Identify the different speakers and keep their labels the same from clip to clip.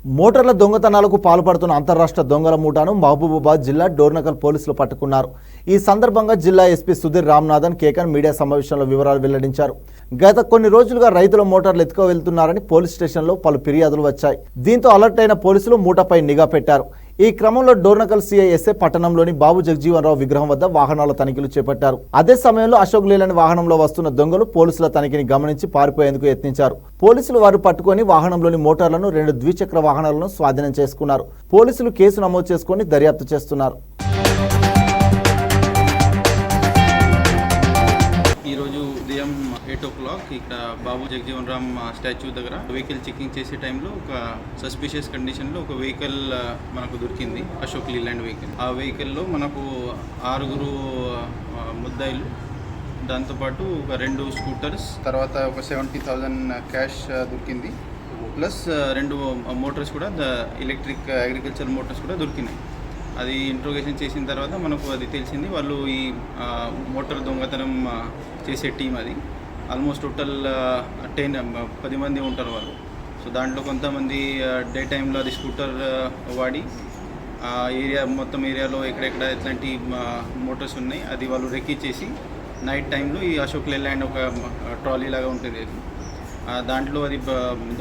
Speaker 1: మోటార్ల దొంగతనాలకు పాల్పడుతున్న అంతర్రాష్ట్ర దొంగల మూటాను మహబూబాబాద్ జిల్లా డోర్నకల్ పోలీసులు పట్టుకున్నారు. ఈ సందర్భంగా జిల్లా ఎస్పీ సుధీర్ రామ్నాథన్ కేకన్ మీడియా సమావేశంలో వివరాలు వెల్లడించారు. గత కొన్ని రోజులుగా రైతుల మోటార్లు ఎత్తుకువెళ్తున్నారని పోలీస్ స్టేషన్లో పలు ఫిర్యాదులు వచ్చాయి. దీంతో అలర్ట్ అయిన పోలీసులు మూటపై నిఘా పెట్టారు. ఈ క్రమంలో డోర్నకల్ సిఐఎస్ఏ పట్టణంలోని బాబు జగజీవన్ రావు విగ్రహం వద్ద వాహనాల తనిఖీలు చేపట్టారు. అదే సమయంలో అశోక్ లేలాండ్ వాహనంలో వస్తున్న దొంగలు పోలీసుల తనిఖీని గమనించి పారిపోయేందుకు యత్నించారు. పోలీసులు వారు పట్టుకొని వాహనంలోని మోటార్లను 2 ద్విచక్ర వాహనాలను స్వాధీనం చేసుకున్నారు. పోలీసులు కేసు నమోదు చేసుకుని దర్యాప్తు చేస్తున్నారు.
Speaker 2: ఈరోజు ఉదయం 8 o'clock ఇక్కడ బాబు జగజీవన్ రామ్ స్టాచ్యూ దగ్గర వెహికల్ చెకింగ్ చేసే టైంలో ఒక సస్పిషియస్ కండిషన్లో ఒక వెహికల్ మనకు దొరికింది, అశోక్ లీలాండ్ వెహికల్. ఆ వెహికల్లో మనకు 6 ముద్దాయిలు, దాంతోపాటు ఒక 2 స్కూటర్స్, తర్వాత ఒక 70,000 క్యాష్ దొరికింది. ప్లస్ 2 మోటార్స్ కూడా, ఎలక్ట్రిక్ అగ్రికల్చర్ మోటార్స్ కూడా దొరికినాయి. అది ఇంట్రోగేషన్ చేసిన తర్వాత మనకు అది తెలిసింది, వాళ్ళు ఈ మోటార్ దొంగతనం చేసే టీం అది. ఆల్మోస్ట్ టోటల్ 10 మంది ఉంటారు వాళ్ళు. సో దాంట్లో కొంతమంది డే టైంలో అది స్కూటర్ వాడి మొత్తం ఏరియాలో ఎక్కడెక్కడ ఎట్లాంటి మోటార్స్ ఉన్నాయి అది వాళ్ళు రెక్కిచ్చేసి నైట్ టైంలో ఈ అశోక్ లేలాండ్ ఒక ట్రాలీ లాగా ఉంటుంది, దాంట్లో అది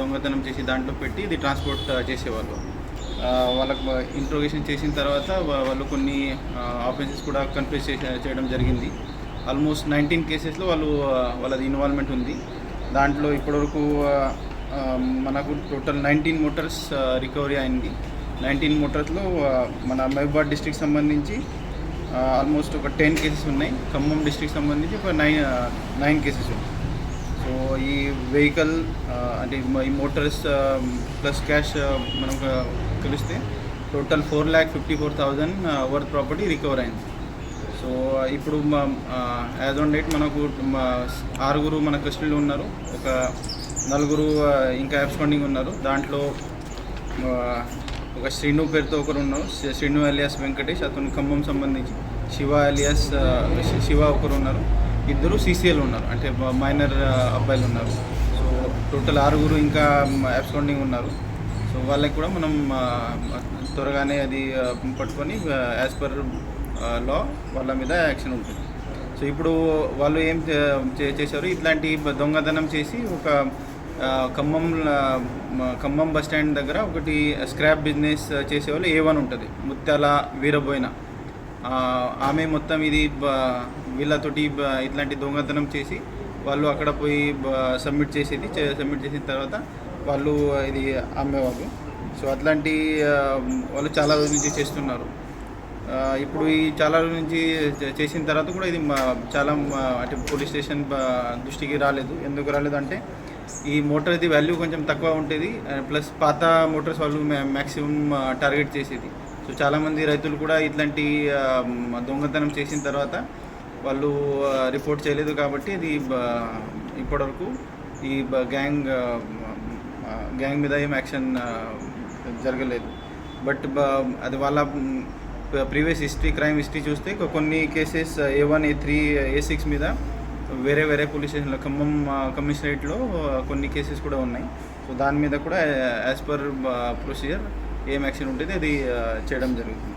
Speaker 2: దొంగతనం చేసి దాంట్లో పెట్టి ఇది ట్రాన్స్పోర్ట్ చేసేవాళ్ళు. వాళ్ళకు ఇంట్రోగేషన్ చేసిన తర్వాత వాళ్ళు కొన్ని ఆఫెన్సెస్ కూడా కన్ఫ్యూజ్ చేయడం జరిగింది. ఆల్మోస్ట్ 19 కేసెస్లో వాళ్ళది ఇన్వాల్వ్మెంట్ ఉంది. దాంట్లో ఇప్పటివరకు మనకు టోటల్ 19 మోటార్స్ రికవరీ అయింది. 19 మోటార్స్లో మన మహబూబాబాద్ డిస్ట్రిక్ట్ సంబంధించి ఆల్మోస్ట్ ఒక 10 కేసెస్ ఉన్నాయి. ఖమ్మం డిస్ట్రిక్ట్ సంబంధించి ఒక 9 కేసెస్ ఉన్నాయి. సో ఈ వెహికల్ అంటే ఈ మోటార్స్ ప్లస్ క్యాష్ మనం కలిస్తే టోటల్ 4,54,000 వర్త్ ప్రాపర్టీ రికవర్ అయింది. సో ఇప్పుడు యాజ్ ఆన్ డేట్ మనకు 6 మన కస్టడీలో ఉన్నారు, ఒక 4 ఇంకా అబ్స్కాండింగ్ ఉన్నారు. దాంట్లో ఒక శ్రీను పేరుతో ఒకరు ఉన్నారు, శ్రీను అలియాస్ వెంకటేష్, అతను ఖమ్మం సంబంధించి. శివ అలియాస్ శివ ఒకరు ఉన్నారు. 2 సీసీఎల్ ఉన్నారు, అంటే మైనర్ అబ్బాయిలు ఉన్నారు. సో టోటల్ 6 ఇంకా అబ్స్కాండింగ్ ఉన్నారు. సో వాళ్ళకి కూడా మనం త్వరగానే అది పట్టుకొని యాజ్ పర్ లా వాళ్ళ మీద యాక్షన్ ఉంటుంది. సో ఇప్పుడు వాళ్ళు ఏం చేశారు, ఇట్లాంటి దొంగతనం చేసి ఒక ఖమ్మం బస్ స్టాండ్ దగ్గర ఒకటి స్క్రాప్ బిజినెస్ చేసేవాళ్ళు A1 ఉంటుంది, ముత్యాల వీరబోయిన. ఆమె మొత్తం ఇది వీళ్ళతోటి ఇట్లాంటి దొంగతనం చేసి వాళ్ళు అక్కడ పోయి సబ్మిట్ చేసిన తర్వాత వాళ్ళు ఇది అమ్మేవాళ్ళు. సో అట్లాంటి వాళ్ళు చాలా రోజుల నుంచి చేస్తున్నారు. ఇప్పుడు ఈ చాలా రోజుల నుంచి చేసిన తర్వాత కూడా ఇది చాలా అంటే పోలీస్ స్టేషన్ దృష్టికి రాలేదు. ఎందుకు రాలేదు అంటే ఈ మోటార్ ఇది వాల్యూ కొంచెం తక్కువ ఉంటుంది, ప్లస్ పాత మోటార్స్ వాళ్ళు మ్యాక్సిమం టార్గెట్ చేసేది. సో చాలామంది రైతులు కూడా ఇట్లాంటి దొంగతనం చేసిన తర్వాత వాళ్ళు రిపోర్ట్ చేయలేదు, కాబట్టి ఇది ఇప్పటివరకు ఈ గ్యాంగ్ మీద ఏం యాక్షన్ జరగలేదు. బట్ అది వాళ్ళ ప్రీవియస్ క్రైమ్ హిస్టరీ చూస్తే కొన్ని కేసెస్ A1, A3, A6 మీద వేరే పోలీస్ స్టేషన్లో ఖమ్మం కమిషనరేట్లో కొన్ని కేసెస్ కూడా ఉన్నాయి. సో దాని మీద కూడా యాజ్ పర్ ప్రొసీజర్ ఏం యాక్షన్ ఉంటుంది అది చేయడం జరుగుతుంది.